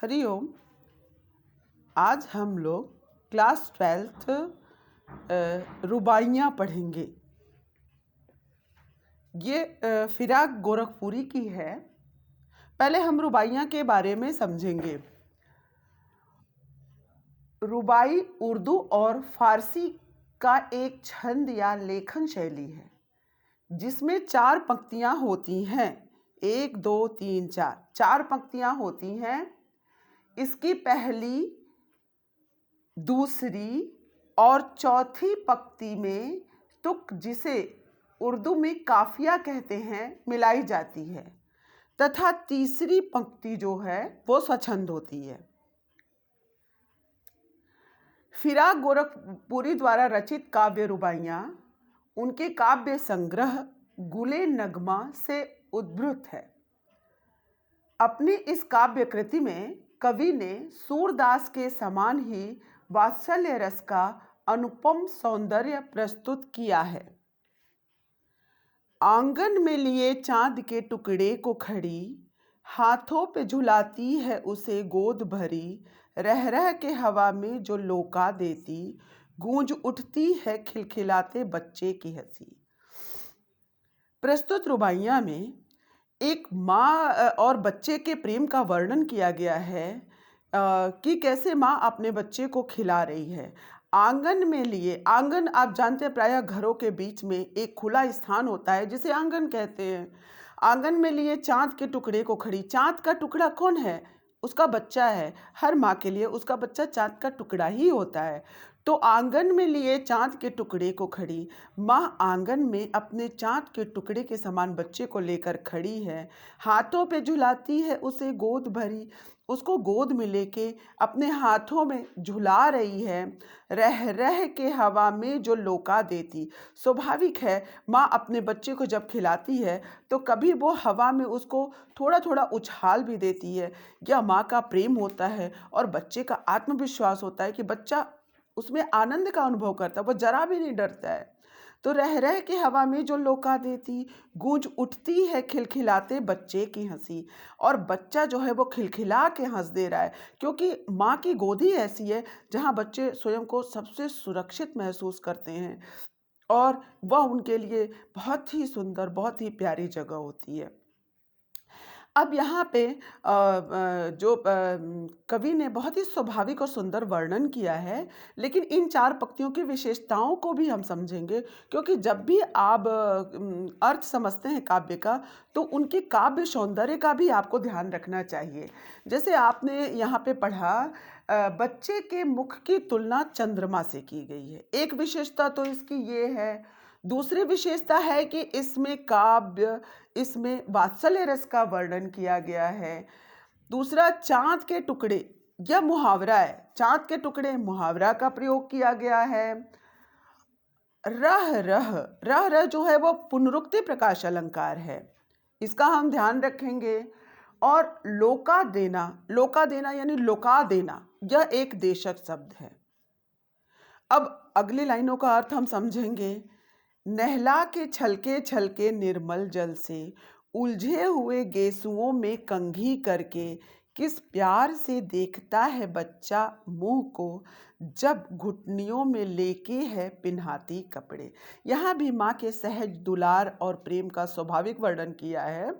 हरिओम। आज हम लोग क्लास 12th रुबाइयाँ पढ़ेंगे। ये फिराक गोरखपुरी की है। पहले हम रुबाइयाँ के बारे में समझेंगे। रुबाई उर्दू और फारसी का एक छंद या लेखन शैली है जिसमें 4 पंक्तियाँ होती हैं। 1 2 3 4 4 पंक्तियाँ होती हैं। इसकी पहली, दूसरी और चौथी पंक्ति में तुक, जिसे उर्दू में काफिया कहते हैं, मिलाई जाती है तथा तीसरी पंक्ति जो है वो स्वच्छंद होती है। फिराक गोरखपुरी द्वारा रचित काव्य रुबाइयाँ उनके काव्य संग्रह गुले नगमा से उद्भूत है। अपनी इस काव्य कृति में कवि ने सूरदास के समान ही वात्सल्य रस का अनुपम सौंदर्य प्रस्तुत किया है। आंगन में लिए चांद के टुकड़े को खड़ी, हाथों पे झुलाती है उसे गोद भरी, रह रह के हवा में जो लोका देती, गूंज उठती है खिलखिलाते बच्चे की हंसी। प्रस्तुत रुबाइयाँ में एक माँ और बच्चे के प्रेम का वर्णन किया गया है कि कैसे माँ अपने बच्चे को खिला रही है। आंगन में लिए, आंगन आप जानते हैं प्रायः घरों के बीच में एक खुला स्थान होता है जिसे आंगन कहते हैं। आंगन में लिए चांद के टुकड़े को खड़ी। चांद का टुकड़ा कौन है? उसका बच्चा है। हर माँ के लिए उसका बच्चा चांद का टुकड़ा ही होता है। तो आंगन में लिए चांद के टुकड़े को खड़ी, माँ आंगन में अपने चांद के टुकड़े के समान बच्चे को लेकर खड़ी है। हाथों पे झुलाती है उसे गोद भरी, उसको गोद में लेके अपने हाथों में झुला रही है। रह रह के हवा में जो लोका देती, स्वाभाविक है माँ अपने बच्चे को जब खिलाती है तो कभी वो हवा में उसको थोड़ा थोड़ा उछाल भी देती है। यह माँ का प्रेम होता है और बच्चे का आत्मविश्वास होता है कि बच्चा उसमें आनंद का अनुभव करता है, वो जरा भी नहीं डरता है। तो रह रह के हवा में जो लोका देती, गूंज उठती है खिलखिलाते बच्चे की हंसी। और बच्चा जो है वो खिलखिला के हंस दे रहा है क्योंकि माँ की गोद ही ऐसी है जहाँ बच्चे स्वयं को सबसे सुरक्षित महसूस करते हैं और वह उनके लिए बहुत ही सुंदर, बहुत ही प्यारी जगह होती है। अब यहाँ पे जो कवि ने बहुत ही स्वाभाविक और सुंदर वर्णन किया है, लेकिन इन 4 पंक्तियों की विशेषताओं को भी हम समझेंगे क्योंकि जब भी आप अर्थ समझते हैं काव्य का तो उनके काव्य सौंदर्य का भी आपको ध्यान रखना चाहिए। जैसे आपने यहाँ पे पढ़ा, बच्चे के मुख की तुलना चंद्रमा से की गई है। एक विशेषता तो इसकी ये है। दूसरी विशेषता है कि इसमें काव्य, इसमें वात्सल्य रस का वर्णन किया गया है। दूसरा, चांद के टुकड़े, यह मुहावरा है। चांद के टुकड़े मुहावरा का प्रयोग किया गया है। रह रह, रह रह जो है वो पुनरुक्ति प्रकाश अलंकार है, इसका हम ध्यान रखेंगे। और लोका देना, लोका देना यानी लोका देना, यह एक देशक शब्द है। अब अगली लाइनों का अर्थ हम समझेंगे। नहला के छलके छलके निर्मल जल से, उलझे हुए गेसुओं में कंघी करके, किस प्यार से देखता है बच्चा मुंह को, जब घुटनियों में लेके है पिन्हाती कपड़े। यहाँ भी माँ के सहज दुलार और प्रेम का स्वाभाविक वर्णन किया है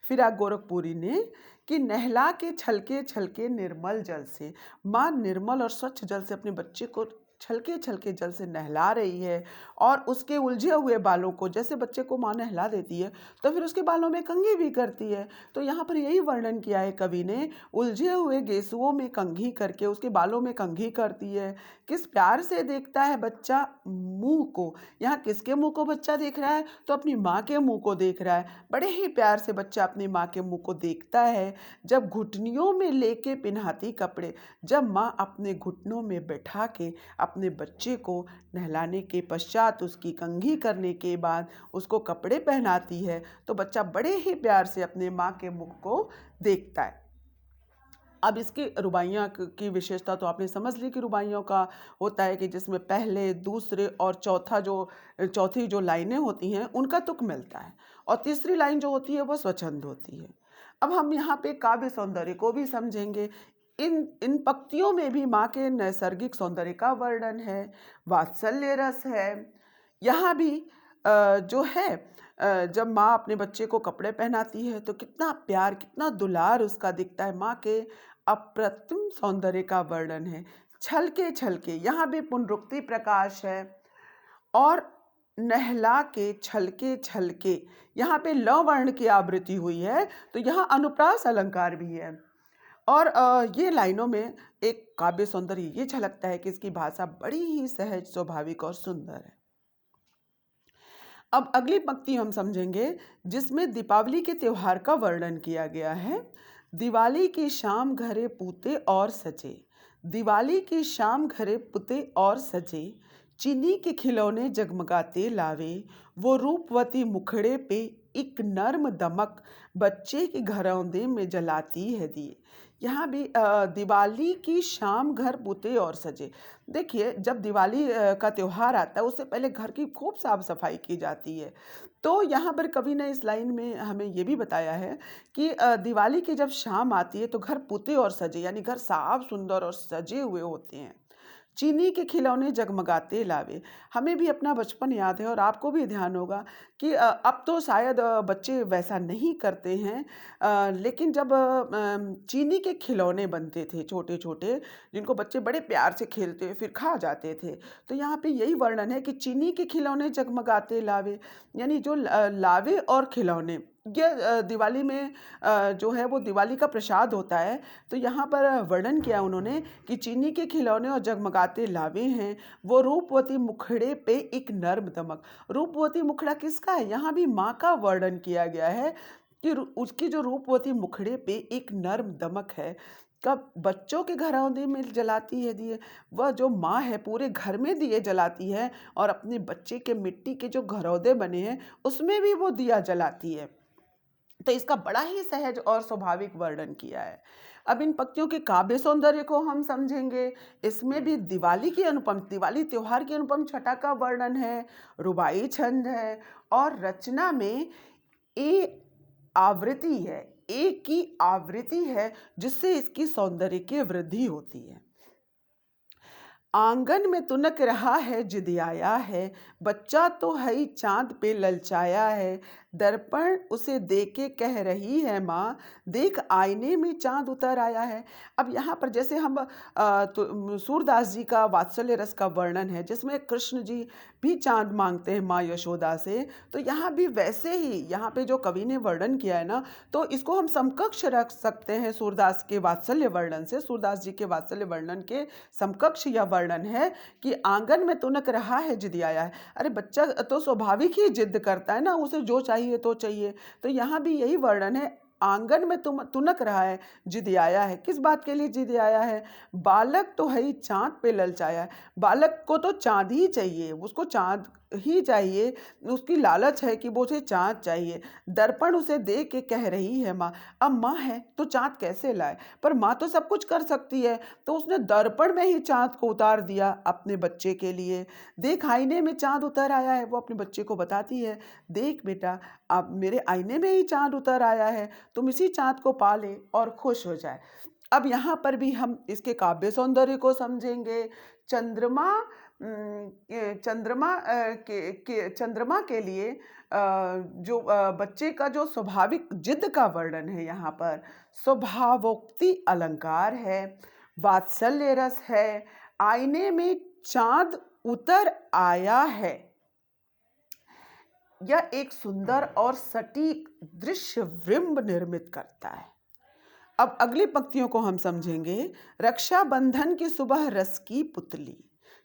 फिराक गोरखपुरी ने कि नहला के छलके छलके निर्मल जल से, माँ निर्मल और स्वच्छ जल से अपने बच्चे को छलके छलके जल से नहला रही है और उसके उलझे हुए बालों को, जैसे बच्चे को माँ नहला देती है तो फिर उसके बालों में कंघी भी करती है। तो यहाँ पर यही वर्णन किया है कवि ने, उलझे हुए गेसुओं में कंघी करके उसके बालों में कंघी करती है। किस प्यार से देखता है बच्चा मुंह को, यहाँ किसके मुंह को बच्चा देख रहा है? तो अपनी माँ के मुंह को देख रहा है। बड़े ही प्यार से बच्चा अपनी माँ के मुंह को देखता है। जब घुटनियों में लेके पिन्हाती कपड़े, जब माँ अपने घुटनों में बैठा के अपने बच्चे को नहलाने के पश्चात, उसकी कंघी करने के बाद उसको कपड़े पहनाती है तो बच्चा बड़े ही प्यार से अपने माँ के मुख को देखता है। अब इसकी रुबाइयाँ की विशेषता तो आपने समझ ली कि रुबाइयों का होता है कि जिसमें पहले, दूसरे और चौथी जो लाइनें होती हैं उनका तुक मिलता है और तीसरी लाइन जो होती है वह स्वच्छंद होती है। अब हम यहाँ पे काव्य सौंदर्य को भी समझेंगे। इन इन पंक्तियों में भी माँ के नैसर्गिक सौंदर्य का वर्णन है, वात्सल्य रस है। यहाँ भी जो है जब माँ अपने बच्चे को कपड़े पहनाती है तो कितना प्यार, कितना दुलार उसका दिखता है। माँ के अप्रतिम सौंदर्य का वर्णन है। छलके छलके, यहाँ भी पुनरुक्ति प्रकाश है। और नहला के छलके छलके, यहाँ पे ल वर्ण की आवृत्ति हुई है, तो यहाँ अनुप्रास अलंकार भी है। और ये लाइनों में एक काव्य सौंदर्य ये झलकता है कि इसकी भाषा बड़ी ही सहज, स्वाभाविक और सुंदर है। अब अगली पंक्ति हम समझेंगे जिसमें दीपावली के त्योहार का वर्णन किया गया है। दिवाली की शाम घरे पूते और सजे, दिवाली की शाम घरे पुते और सजे, चीनी के खिलौने जगमगाते लावे, वो रूपवती मुखड़े पे एक नर्म दमक, बच्चे के घरौंदे में जलाती है दिए। यहाँ भी दिवाली की शाम घर पुते और सजे। देखिए, जब दिवाली का त्योहार आता है उससे पहले घर की खूब साफ सफाई की जाती है। तो यहाँ पर कवि ने इस लाइन में हमें ये भी बताया है कि दिवाली की जब शाम आती है तो घर पुते और सजे, यानी घर साफ सुंदर और सजे हुए होते हैं। चीनी के खिलौने जगमगाते लावे। हमें भी अपना बचपन याद है और आपको भी ध्यान होगा कि अब तो शायद बच्चे वैसा नहीं करते हैं, लेकिन जब चीनी के खिलौने बनते थे छोटे छोटे, जिनको बच्चे बड़े प्यार से खेलते फिर खा जाते थे, तो यहाँ पे यही वर्णन है कि चीनी के खिलौने जगमगाते लावे, यानी जो लावे और खिलौने, ये दिवाली में जो है वो दिवाली का प्रसाद होता है। तो यहाँ पर वर्णन किया उन्होंने कि चीनी के खिलौने और जगमगाते लावे हैं, वो रूपवती मुखड़े पे एक नर्म दमक। रूपवती मुखड़ा किसका है? यहाँ भी माँ का वर्णन किया गया है कि उसकी जो रूपवती मुखड़े पे एक नर्म दमक है। कब बच्चों के घरौंदे में जलाती है दिए, वह जो माँ है पूरे घर में दिए जलाती है और अपने बच्चे के मिट्टी के जो घरौंदे बने हैं उसमें भी वो दिया जलाती है। तो इसका बड़ा ही सहज और स्वाभाविक वर्णन किया है। अब इन पंक्तियों के काव्य सौंदर्य को हम समझेंगे। इसमें भी दिवाली की अनुपम, दिवाली त्योहार की अनुपम छटा का वर्णन है, रुबाई छंद है और रचना में ए आवृत्ति है, एक की आवृत्ति है जिससे इसकी सौंदर्य की वृद्धि होती है। आंगन में तुनक रहा है जिदियाया है, बच्चा तो है ही चांद पे ललचाया है, दर्पण उसे देके कह रही है माँ, देख आईने में चांद उतर आया है। अब यहाँ पर जैसे हम तो सूरदास जी का वात्सल्य रस का वर्णन है जिसमें कृष्ण जी भी चांद मांगते हैं माँ यशोदा से, तो यहाँ भी वैसे ही यहाँ पे जो कवि ने वर्णन किया है ना, तो इसको हम समकक्ष रख सकते हैं सूरदास के वात्सल्य वर्णन से। सूरदास जी के वात्सल्य वर्णन के समकक्ष यह वर्णन है कि आंगन में तुनक रहा है जिदियाया है। अरे बच्चा तो स्वाभाविक ही जिद करता है ना, उसे जो चाहिए तो चाहिए। तो यहाँ भी यही वर्णन है, आंगन में तुनक रहा है जिदियाया है। किस बात के लिए जिदियाया है? बालक तो है ही चांद पे ललचाया है। बालक को तो चांद ही चाहिए, उसको चांद ही चाहिए, उसकी लालच है कि वो उसे चांद चाहिए। दर्पण उसे दे के कह रही है माँ। अब माँ है तो चांद कैसे लाए? पर माँ तो सब कुछ कर सकती है, तो उसने दर्पण में ही चांद को उतार दिया अपने बच्चे के लिए। देख आईने में चांद उतर आया है, वो अपने बच्चे को बताती है, देख बेटा अब मेरे आईने में ही चांद उतर आया है, तुम इसी चांद को पाले और खुश हो जाए। अब यहाँ पर भी हम इसके काव्य सौंदर्य को समझेंगे। चंद्रमा चंद्रमा के लिए जो बच्चे का जो स्वाभाविक जिद का वर्णन है, यहाँ पर स्वभावोक्ति अलंकार है, वात्सल्य रस है, आईने में चांद उतर आया है। यह एक सुंदर और सटीक दृश्य वृंब निर्मित करता है। अब अगली पंक्तियों को हम समझेंगे। रक्षाबंधन की सुबह रस की पुतली,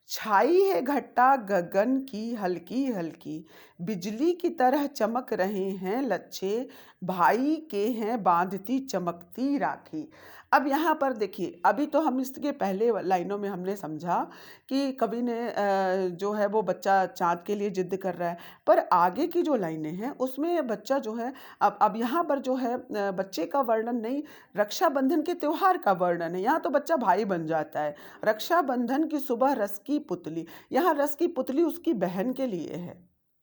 छाई है घटा गगन की हल्की हल्की, बिजली की तरह चमक रहे हैं लच्छे, भाई के हैं बांधती चमकती राखी। अब यहाँ पर देखिए, अभी तो हम इसके पहले लाइनों में हमने समझा कि कवि ने जो है वो बच्चा चाँद के लिए जिद कर रहा है, पर आगे की जो लाइनें हैं उसमें बच्चा जो है, अब यहाँ पर जो है बच्चे का वर्णन नहीं, रक्षाबंधन के त्योहार का वर्णन है। यहाँ तो बच्चा भाई बन जाता है। रक्षाबंधन की सुबह रस की पुतली, यहाँ रस की पुतली उसकी बहन के लिए है।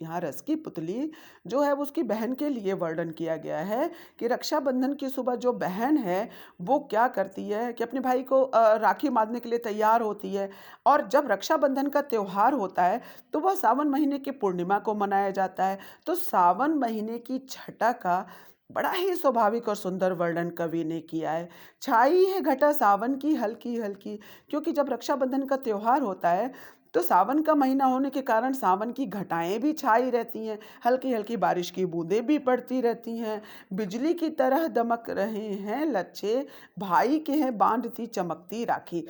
यहाँ रस की पुतली जो है वो उसकी बहन के लिए वर्णन किया गया है कि रक्षाबंधन की सुबह जो बहन है वो क्या करती है कि अपने भाई को राखी बांधने के लिए तैयार होती है। और जब रक्षाबंधन का त्यौहार होता है तो वह सावन महीने की पूर्णिमा को मनाया जाता है। तो सावन महीने की छठा का बड़ा ही स्वाभाविक और सुंदर वर्णन कवि ने किया है। छाई है घटा सावन की हल्की हल्की, क्योंकि जब रक्षाबंधन का त्योहार होता है तो सावन का महीना होने के कारण सावन की घटाएं भी छाई रहती हैं, हल्की हल्की बारिश की बूंदें भी पड़ती रहती हैं। बिजली की तरह दमक रहे हैं लच्छे, भाई के हैं बांधती चमकती राखी।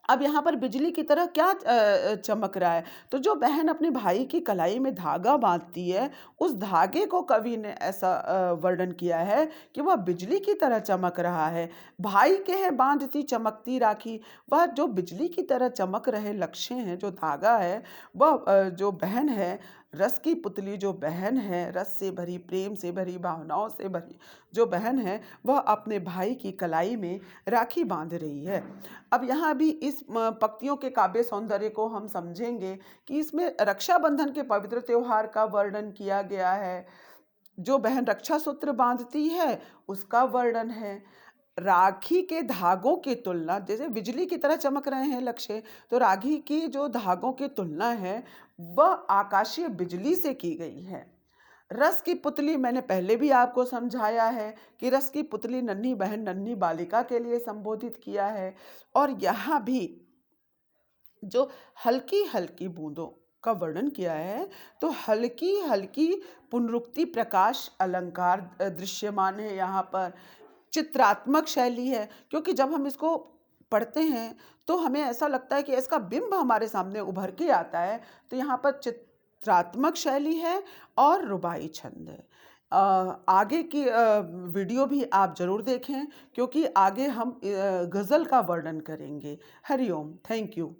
अब यहाँ पर बिजली की तरह क्या चमक रहा है? तो जो बहन अपने भाई की कलाई में धागा बाँधती है, उस धागे को कवि ने ऐसा वर्णन किया है कि वह बिजली की तरह चमक रहा है। भाई के हैं बाँधती चमकती राखी, वह जो बिजली की तरह चमक रहे लक्ष्य हैं, जो धागा है, वह जो बहन है, रस की पुतली जो बहन है, रस से भरी, प्रेम से भरी, भावनाओं से भरी जो बहन है, वह अपने भाई की कलाई में राखी बाँध रही है। अब यहाँ भी इस पंक्तियों के काव्य सौंदर्य को हम समझेंगे कि इसमें रक्षाबंधन के पवित्र त्योहार का वर्णन किया गया है। जो बहन रक्षा सूत्र बांधती है उसका वर्णन है। राखी के धागों की तुलना जैसे बिजली की तरह चमक रहे हैं लक्ष्य, तो राखी की जो धागों की तुलना है वह आकाशीय बिजली से की गई है। रस की पुतली मैंने पहले भी आपको समझाया है कि रस की पुतली नन्ही बहन नन्ही बालिका के लिए संबोधित किया है। और यहाँ भी जो हल्की हल्की बूंदों का वर्णन किया है तो हल्की हल्की पुनरुक्ति प्रकाश अलंकार दृश्यमान है। यहाँ पर चित्रात्मक शैली है, क्योंकि जब हम इसको पढ़ते हैं तो हमें ऐसा लगता है कि इसका बिंब हमारे सामने उभर के आता है। तो यहाँ पर चित्रात्मक शैली है और रुबाई छंद है। आगे की वीडियो भी आप ज़रूर देखें, क्योंकि आगे हम गज़ल का वर्णन करेंगे। हरि ओम, थैंक यू।